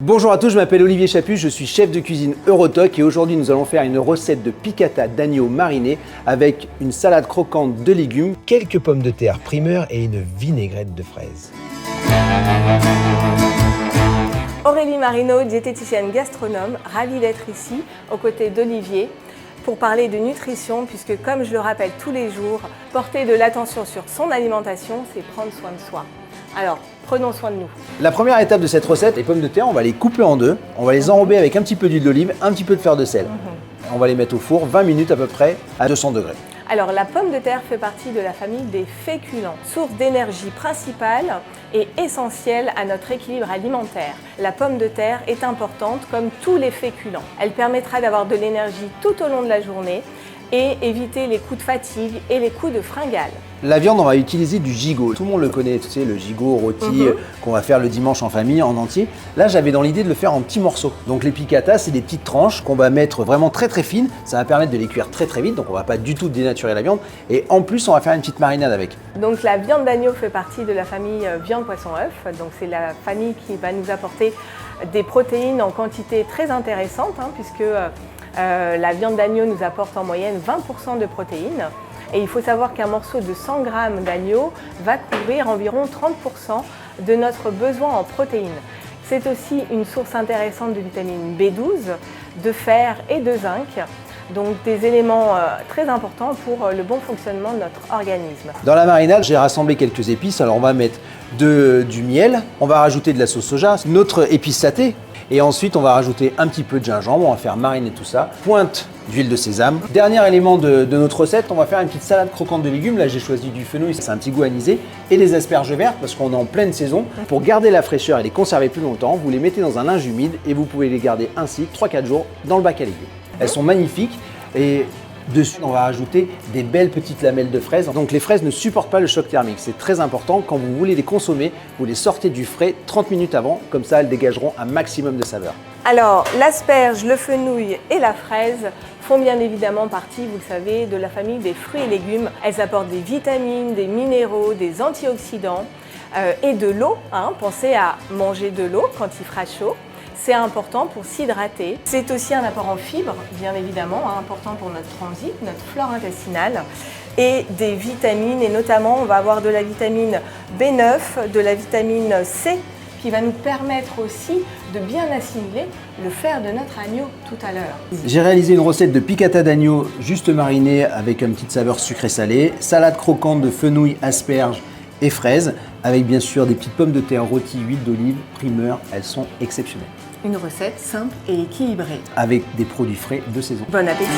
Bonjour à tous, je m'appelle Olivier Chaput, je suis chef de cuisine Eurotoc et aujourd'hui nous allons faire une recette de piccata d'agneau mariné avec une salade croquante de légumes, quelques pommes de terre primeur et une vinaigrette de fraises. Aurélie Marino, diététicienne gastronome, ravie d'être ici aux côtés d'Olivier pour parler de nutrition puisque comme je le rappelle tous les jours, porter de l'attention sur son alimentation, c'est prendre soin de soi. Alors, prenons soin de nous. La première étape de cette recette, les pommes de terre, on va les couper en deux, on va les enrober avec un petit peu d'huile d'olive, un petit peu de fleur de sel. On va les mettre au four 20 minutes à peu près à 200 degrés. Alors la pomme de terre fait partie de la famille des féculents, source d'énergie principale et essentielle à notre équilibre alimentaire. La pomme de terre est importante comme tous les féculents. Elle permettra d'avoir de l'énergie tout au long de la journée et éviter les coups de fatigue et les coups de fringale. La viande, on va utiliser du gigot. Tout le monde le connaît, tu sais, le gigot rôti qu'on va faire le dimanche en famille, en entier. Là, j'avais dans l'idée de le faire en petits morceaux. Donc les piccata, c'est des petites tranches qu'on va mettre vraiment très fines. Ça va permettre de les cuire très vite, donc on va pas du tout dénaturer la viande. Et en plus, on va faire une petite marinade avec. Donc la viande d'agneau fait partie de la famille viande poisson œuf. Donc c'est la famille qui va nous apporter des protéines en quantité très intéressante, puisque la viande d'agneau nous apporte en moyenne 20% de protéines. Et il faut savoir qu'un morceau de 100 g d'agneau va couvrir environ 30% de notre besoin en protéines. C'est aussi une source intéressante de vitamine B12, de fer et de zinc, donc des éléments très importants pour le bon fonctionnement de notre organisme. Dans la marinade, j'ai rassemblé quelques épices. Alors on va mettre du miel, on va rajouter de la sauce soja, notre épice saté, et ensuite on va rajouter un petit peu de gingembre, on va faire mariner tout ça, pointe d'huile de sésame. Dernier élément de notre recette, on va faire une petite salade croquante de légumes. Là j'ai choisi du fenouil, c'est un petit goût anisé, et les asperges vertes parce qu'on est en pleine saison. Pour garder la fraîcheur et les conserver plus longtemps, vous les mettez dans un linge humide et vous pouvez les garder ainsi 3-4 jours dans le bac à légumes. Elles sont magnifiques et dessus, on va rajouter des belles petites lamelles de fraises. Donc les fraises ne supportent pas le choc thermique. C'est très important. Quand vous voulez les consommer, vous les sortez du frais 30 minutes avant. Comme ça, elles dégageront un maximum de saveur. Alors, l'asperge, le fenouil et la fraise font bien évidemment partie, vous le savez, de la famille des fruits et légumes. Elles apportent des vitamines, des minéraux, des antioxydants et de l'eau. Pensez à manger de l'eau quand il fera chaud. C'est important pour s'hydrater. C'est aussi un apport en fibres, bien évidemment, important pour notre transit, notre flore intestinale, et des vitamines, et notamment on va avoir de la vitamine B9, de la vitamine C, qui va nous permettre aussi de bien assimiler le fer de notre agneau tout à l'heure. J'ai réalisé une recette de piccata d'agneau juste marinée avec une petite saveur sucrée-salée, salade croquante de fenouil, asperges et fraises, avec bien sûr des petites pommes de terre rôties, huile d'olive, primeur, elles sont exceptionnelles. Une recette simple et équilibrée. Avec des produits frais de saison. Bon appétit!